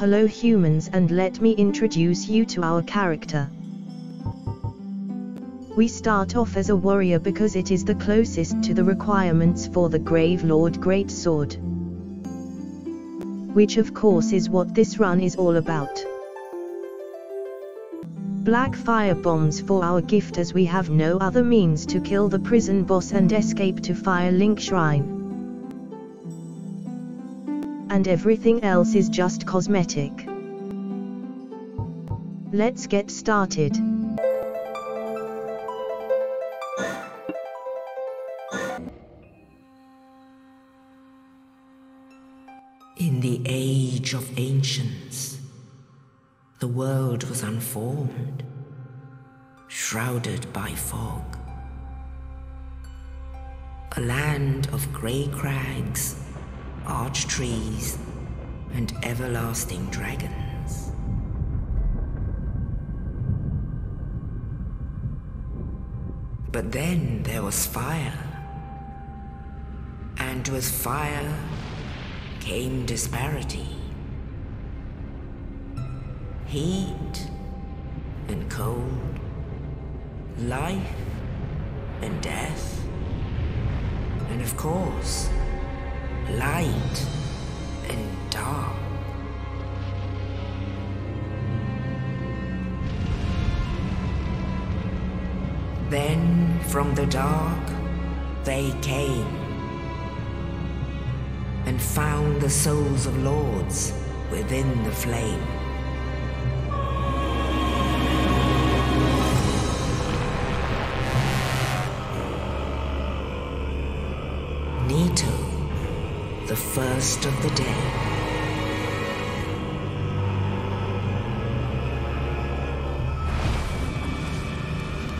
Hello humans, and let me introduce you to our character. We start off as a warrior because it is the closest to the requirements for the Grave Lord Greatsword. Which of course is what this run is all about. Black fire bombs for our gift, as we have no other means to kill the prison boss and escape to Firelink Shrine. And everything else is just cosmetic. Let's get started. In the age of ancients, the world was unformed, shrouded by fog. A land of grey crags, arch trees, and everlasting dragons. But then there was fire, and with fire came disparity. Heat and cold, life and death, and of course, light and dark. Then from the dark they came and found the souls of lords within the flame. The first of the dead.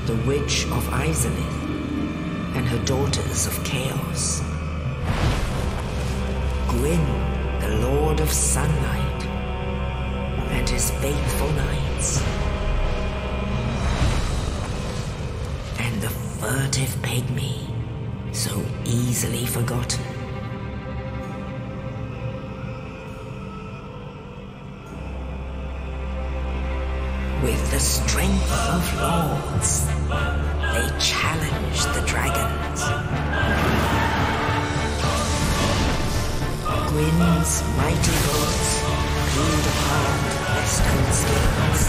The Witch of Izalith and her daughters of Chaos. Gwyn, the Lord of Sunlight, and his faithful knights. And the furtive pygmy, so easily forgotten. With the strength of lords, they challenged the dragons. Gwyn's mighty bullets peeled apart their stone skins.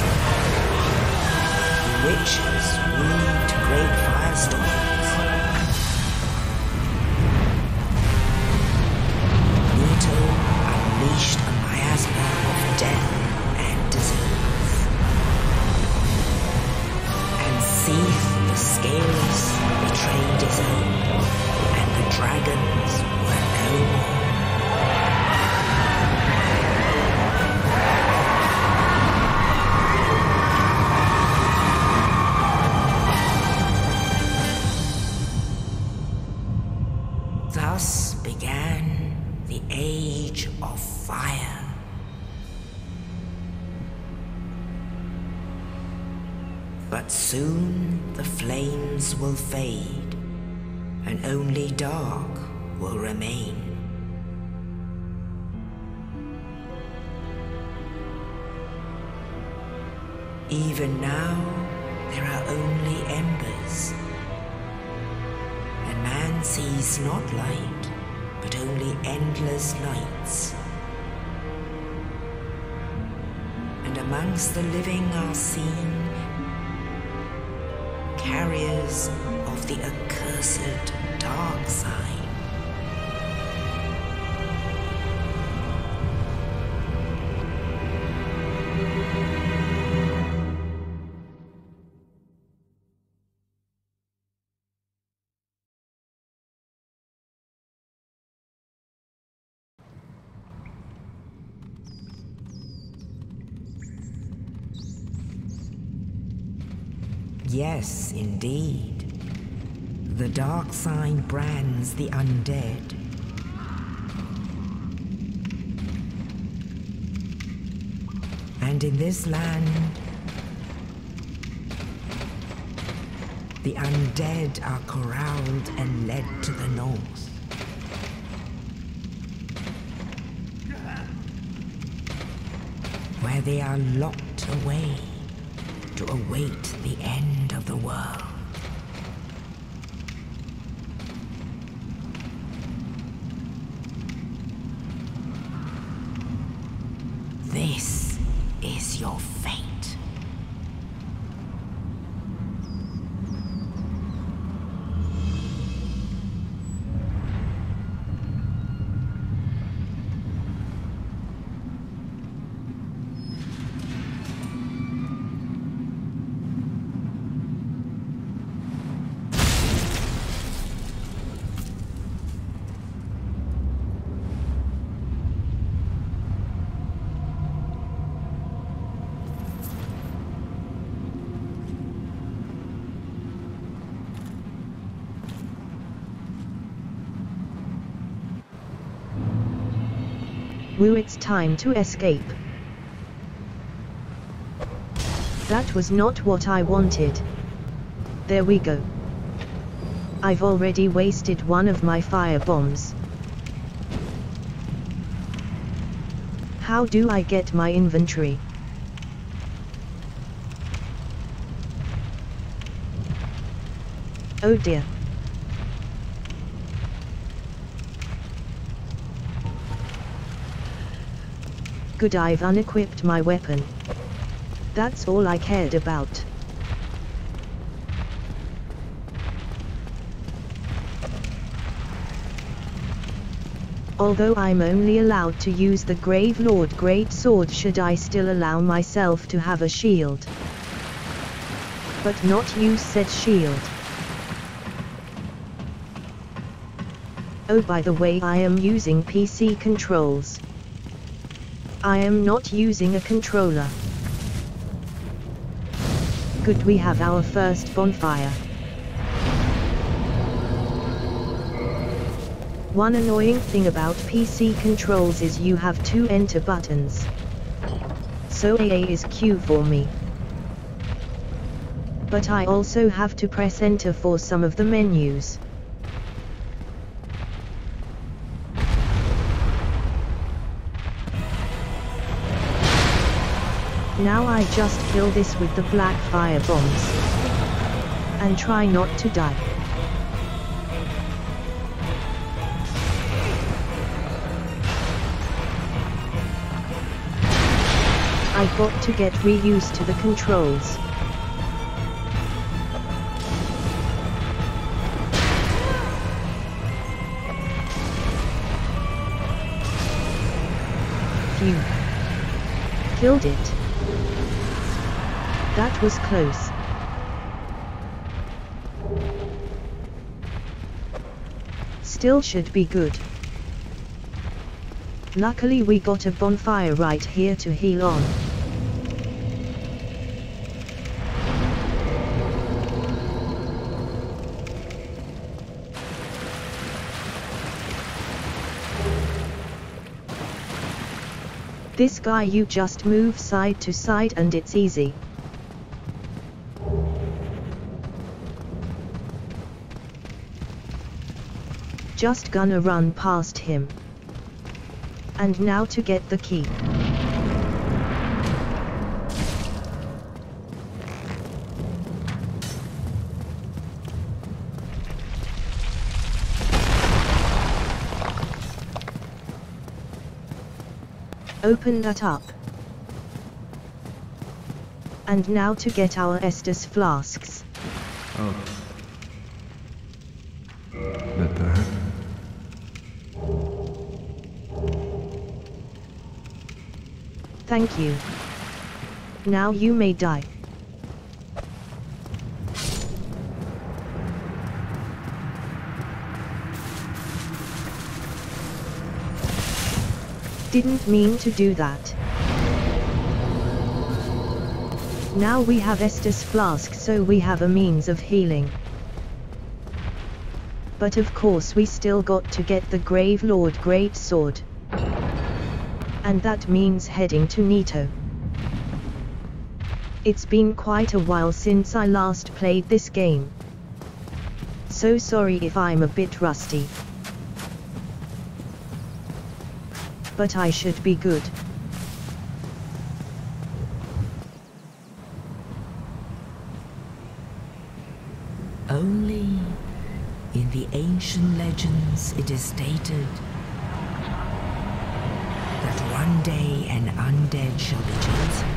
The witches weaved great firestorms. Nito unleashed a miasma of death and disease. Seeth the scales betrayed his own, and the dragons were no more. Thus began the Age of Fire. But soon the flames will fade, and only dark will remain. Even now, there are only embers, and man sees not light, but only endless nights. And amongst the living are seen carriers of the accursed dark side. Yes, indeed. The dark side brands the undead. And in this land, the undead are corralled and led to the north. where they are locked away to await the end of the world. This is your fate. Woo, it's time to escape. That was not what I wanted. There we go. I've already wasted one of my fire bombs. How do I get my inventory? Oh dear. Good, I've unequipped my weapon. That's all I cared about. Although I'm only allowed to use the Gravelord Greatsword, should I still allow myself to have a shield? But not use said shield. Oh, by the way, I am using PC controls. I am not using a controller. Good, we have our first bonfire. One annoying thing about PC controls is you have two enter buttons. So AA is Q for me. But I also have to press enter for some of the menus. Now I just kill this with the black fire bombs. And try not to die. I've got to get reused to the controls. Phew. Killed it. That was close. Still should be good. Luckily we got a bonfire right here to heal on. This guy, you just move side to side and it's easy. Just gonna run past him. And now to get the key. Open that up. And now to get our Estus flasks. Oh. That. Thank you. Now you may die. Didn't mean to do that. Now we have Estus flask, so we have a means of healing. But of course we still got to get the Gravelord Greatsword. And that means heading to Nito. It's been quite a while since I last played this game. So sorry if I'm a bit rusty. But I should be good. In the ancient legends, it is stated that one day an undead shall be chosen.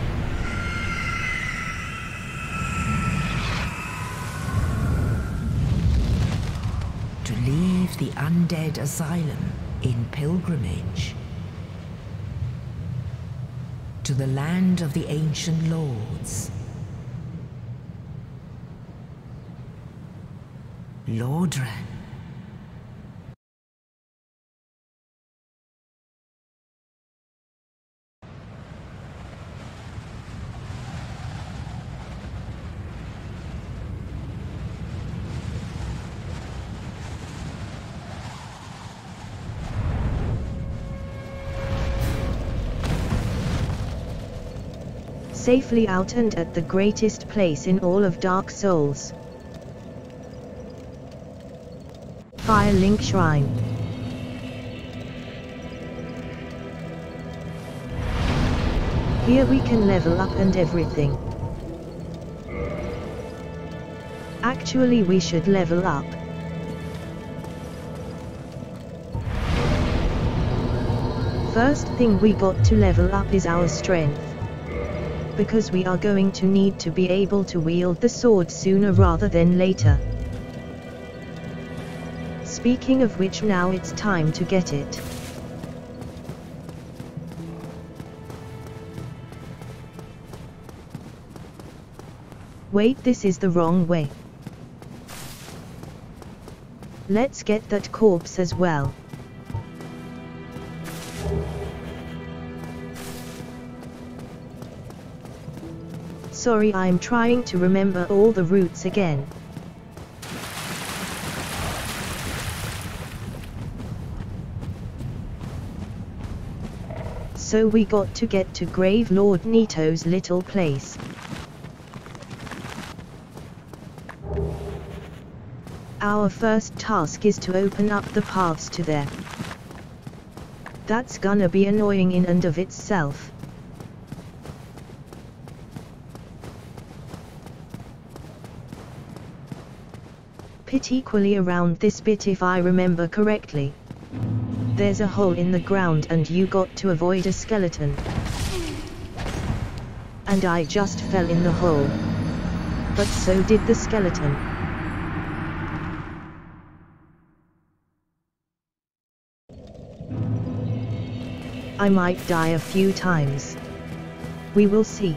To leave the undead asylum in pilgrimage to the land of the ancient lords. Lordran. Safely out and at the greatest place in all of Dark Souls. Firelink Shrine. Here we can level up and everything. Actually, we should level up. First thing we got to level up is our strength. Because we are going to need to be able to wield the sword sooner rather than later. Speaking of which, now it's time to get it. Wait, this is the wrong way. Let's get that corpse as well. Sorry, I'm trying to remember all the routes again. So we got to get to Grave Lord Nito's little place. Our first task is to open up the paths to there. That's gonna be annoying in and of itself. Pit equally around this bit, if I remember correctly. There's a hole in the ground and you got to avoid a skeleton. And I just fell in the hole. But so did the skeleton. I might die a few times. We will see.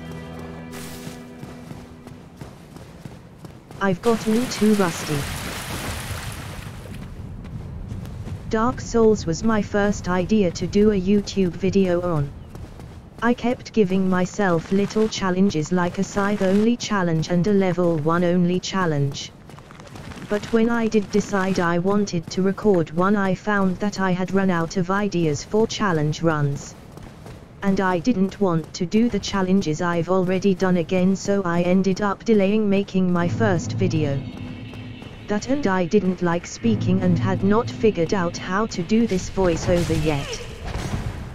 I've gotten too rusty. Dark Souls was my first idea to do a YouTube video on. I kept giving myself little challenges like a scythe only challenge and a level 1 only challenge. But when I did decide I wanted to record one, I found that I had run out of ideas for challenge runs. And I didn't want to do the challenges I've already done again, so I ended up delaying making my first video. That, and I didn't like speaking and had not figured out how to do this voiceover yet.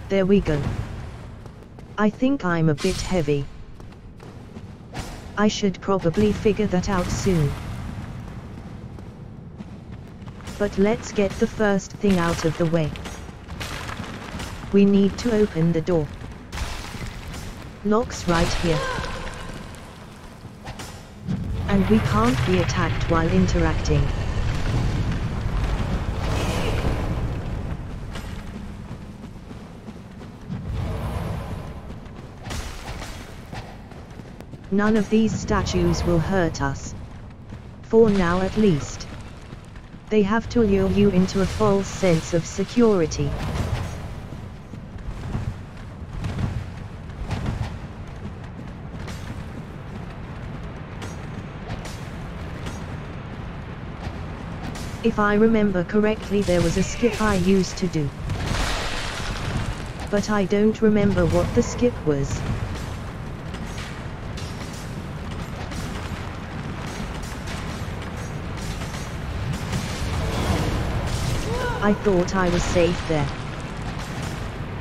There we go. I think I'm a bit heavy. I should probably figure that out soon. But let's get the first thing out of the way. We need to open the door. Lock's right here. And we can't be attacked while interacting. None of these statues will hurt us. For now at least. They have to lure you into a false sense of security. If I remember correctly, there was a skip I used to do. But I don't remember what the skip was. I thought I was safe there.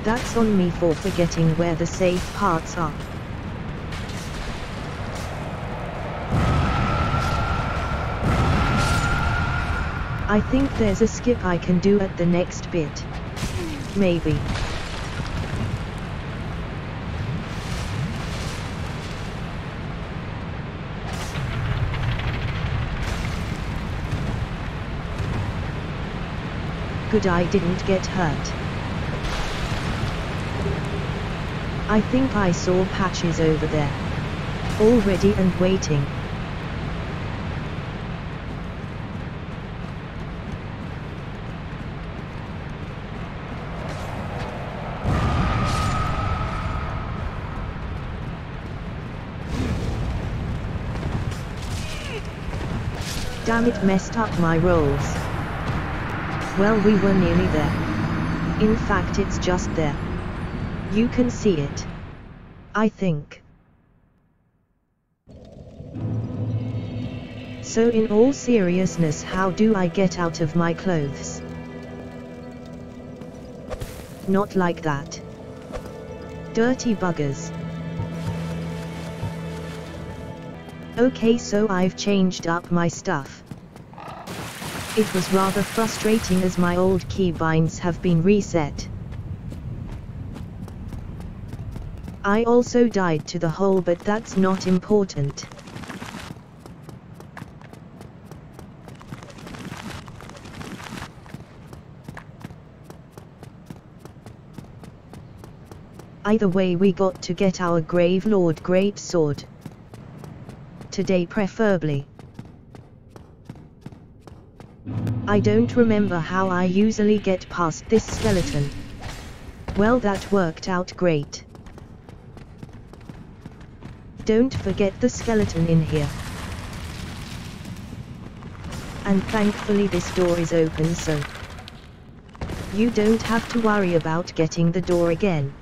That's on me for forgetting where the safe parts are. I think there's a skip I can do at the next bit. Maybe. Good, I didn't get hurt. I think I saw Patches over there. All ready and waiting. Damn, it messed up my rolls. Well, we were nearly there. In fact, it's just there. You can see it. I think. So in all seriousness, how do I get out of my clothes? Not like that. Dirty buggers. Okay, so I've changed up my stuff. It was rather frustrating as my old keybinds have been reset. I also died to the hole, but that's not important. Either way, we got to get our Gravelord Great Sword. Today preferably. I don't remember how I usually get past this skeleton. Well, that worked out great. Don't forget the skeleton in here. And thankfully this door is open, so you don't have to worry about getting the door again.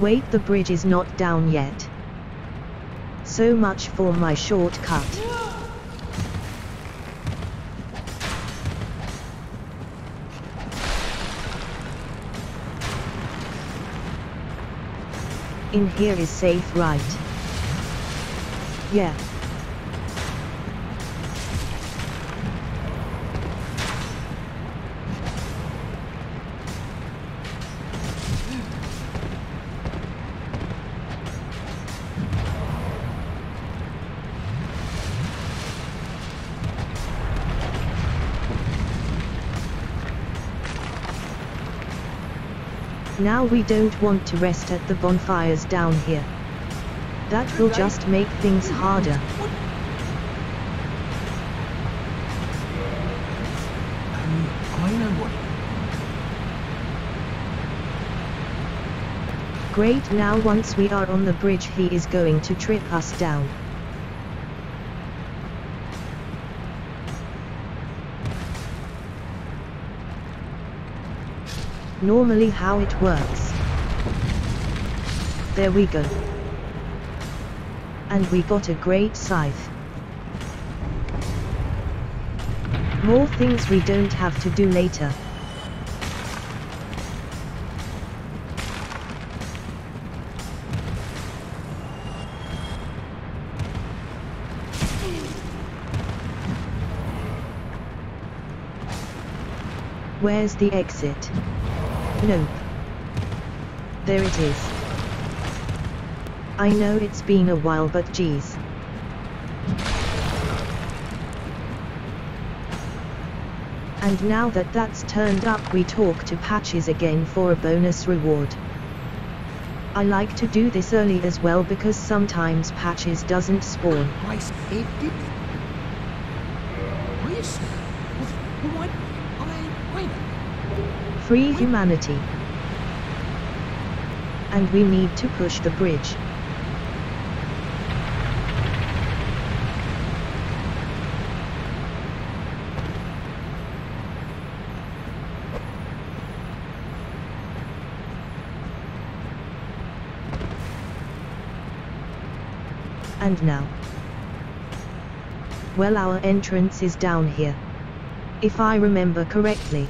Wait, the bridge is not down yet. So much for my shortcut. In here is safe, right? Yeah. Now we don't want to rest at the bonfires down here. That will just make things harder. I know what. Great, now once we are on the bridge, he is going to trip us down. Normally how it works. There we go. And we got a great scythe. More things we don't have to do later. Where's the exit? Nope. There it is. I know it's been a while, but geez. And now that that's turned up, we talk to Patches again for a bonus reward. I like to do this early as well because sometimes Patches doesn't spawn. Free humanity. And we need to push the bridge. And now. Well, our entrance is down here. if I remember correctly.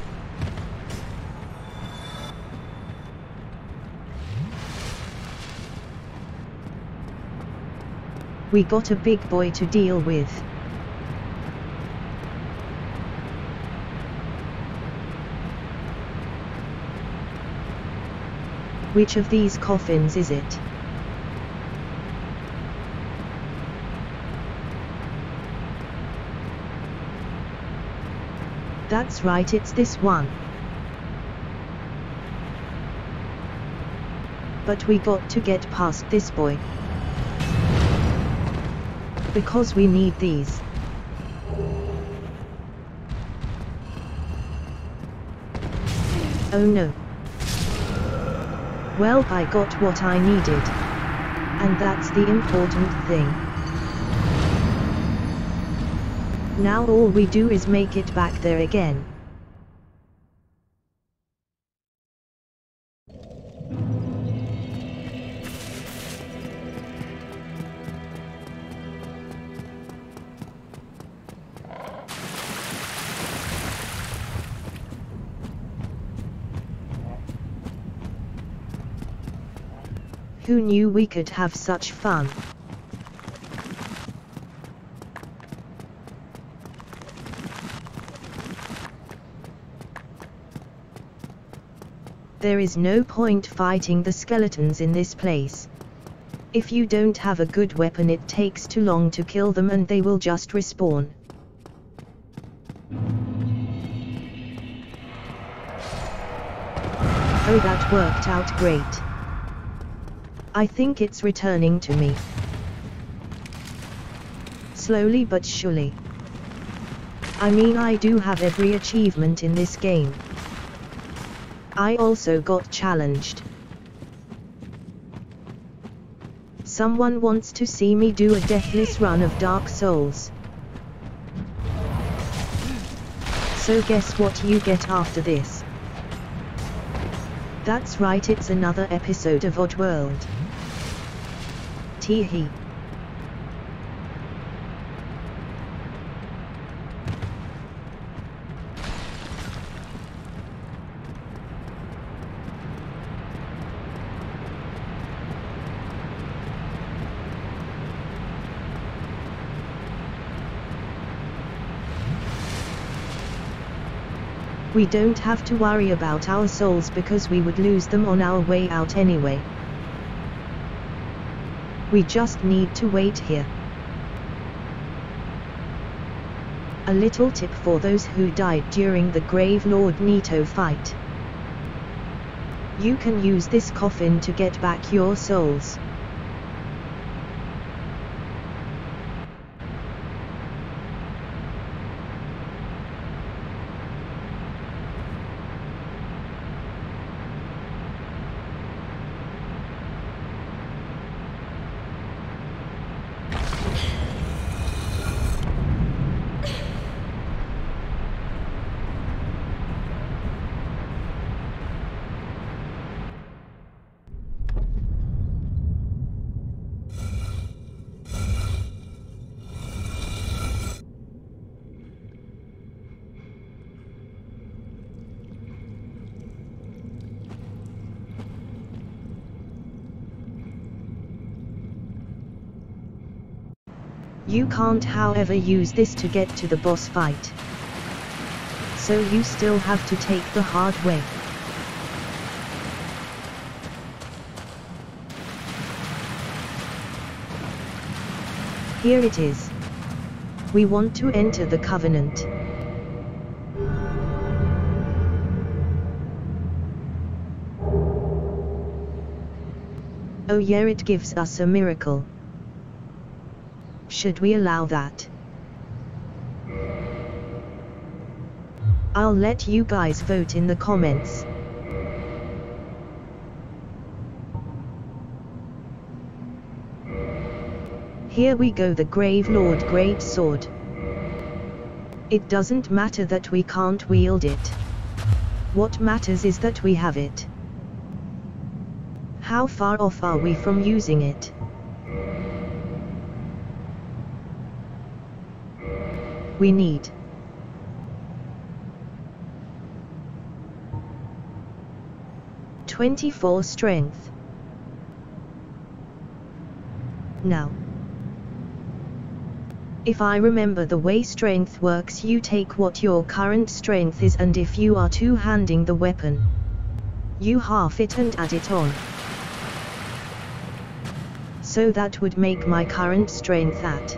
We got a big boy to deal with. Which of these coffins is it? That's right, it's this one. But we got to get past this boy. Because we need these. Oh no. Well, I got what I needed. And that's the important thing. Now all we do is make it back there again. Who knew we could have such fun? There is no point fighting the skeletons in this place. If you don't have a good weapon, it takes too long to kill them and they will just respawn. Oh, that worked out great. I think it's returning to me. Slowly but surely. I mean, I do have every achievement in this game. I also got challenged. Someone wants to see me do a deathless run of Dark Souls. So guess what you get after this? That's right, it's another episode of Oddworld. Tee-hee. We don't have to worry about our souls because we would lose them on our way out anyway. We just need to wait here. A little tip for those who died during the Grave Lord Nito fight. You can use this coffin to get back your souls. You can't, however, use this to get to the boss fight. So you still have to take the hard way. Here it is. We want to enter the Covenant. Oh yeah, it gives us a miracle. Should we allow that? I'll let you guys vote in the comments. Here we go, the Grave Lord Great Sword. It doesn't matter that we can't wield it. What matters is that we have it. How far off are we from using it? We need 24 strength. Now, if I remember the way strength works, you take what your current strength is, and if you are two-handing the weapon, you half it and add it on. So that would make my current strength at,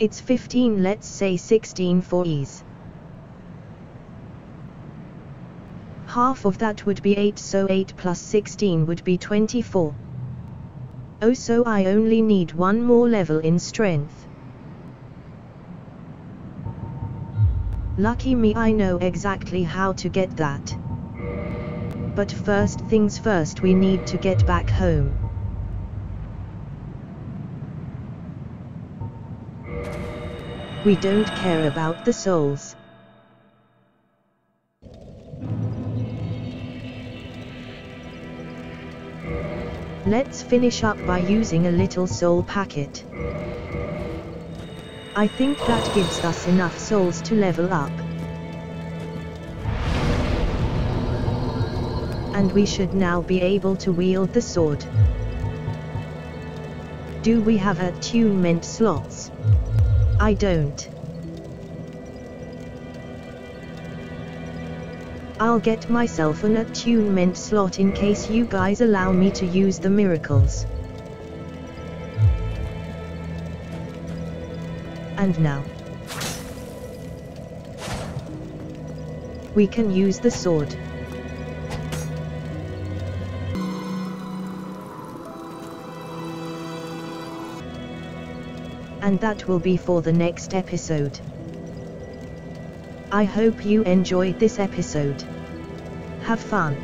it's 15, let's say 16 for ease. Half of that would be 8, so 8 plus 16 would be 24. Oh, so I only need one more level in strength. Lucky me, I know exactly how to get that. But first things first, we need to get back home. We don't care about the souls. Let's finish up by using a little soul packet. I think that gives us enough souls to level up. And we should now be able to wield the sword. Do we have attunement slots? I don't. I'll get myself an attunement slot in case you guys allow me to use the miracles. And now, we can use the sword. And that will be for the next episode. I hope you enjoyed this episode. Have fun.